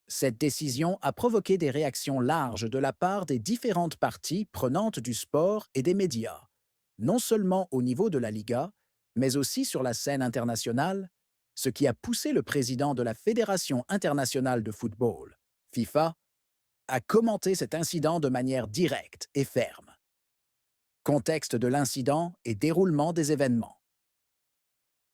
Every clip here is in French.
Cette décision a provoqué des réactions larges de la part des différentes parties prenantes du sport et des médias, non seulement au niveau de la Liga, mais aussi sur la scène internationale, ce qui a poussé le président de la Fédération internationale de football, FIFA, à commenter cet incident de manière directe et ferme. Contexte de l'incident et déroulement des événements.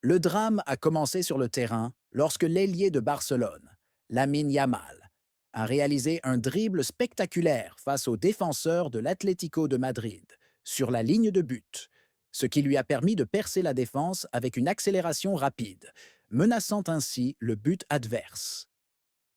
Le drame a commencé sur le terrain lorsque l'ailier de Barcelone, Lamine Yamal, a réalisé un dribble spectaculaire face aux défenseurs de l'Atlético de Madrid sur la ligne de but, ce qui lui a permis de percer la défense avec une accélération rapide, menaçant ainsi le but adverse.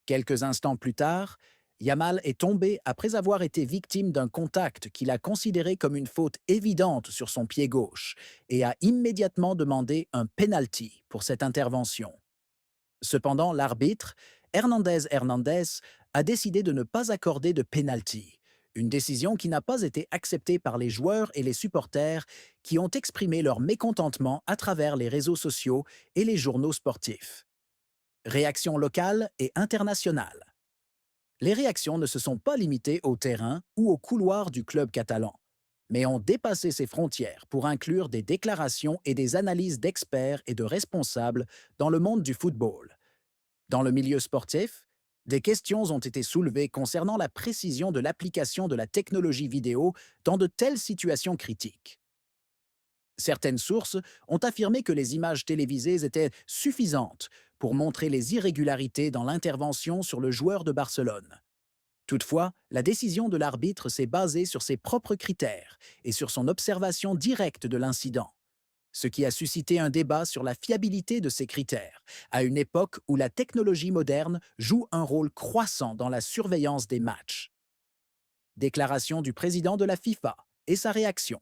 Quelques instants plus tard, Yamal est tombé après avoir été victime d'un contact qu'il a considéré comme une faute évidente sur son pied gauche et a immédiatement demandé un penalty pour cette intervention. Cependant, l'arbitre, Hernandez, a décidé de ne pas accorder de penalty, une décision qui n'a pas été acceptée par les joueurs et les supporters qui ont exprimé leur mécontentement à travers les réseaux sociaux et les journaux sportifs. Réaction locale et internationale. Les réactions ne se sont pas limitées au terrain ou au couloir du club catalan, mais ont dépassé ces frontières pour inclure des déclarations et des analyses d'experts et de responsables dans le monde du football. Dans le milieu sportif, des questions ont été soulevées concernant la précision de l'application de la technologie vidéo dans de telles situations critiques. Certaines sources ont affirmé que les images télévisées étaient suffisantes pour montrer les irrégularités dans l'intervention sur le joueur de Barcelone. Toutefois, la décision de l'arbitre s'est basée sur ses propres critères et sur son observation directe de l'incident, ce qui a suscité un débat sur la fiabilité de ces critères, à une époque où la technologie moderne joue un rôle croissant dans la surveillance des matchs. Déclaration du président de la FIFA et sa réaction.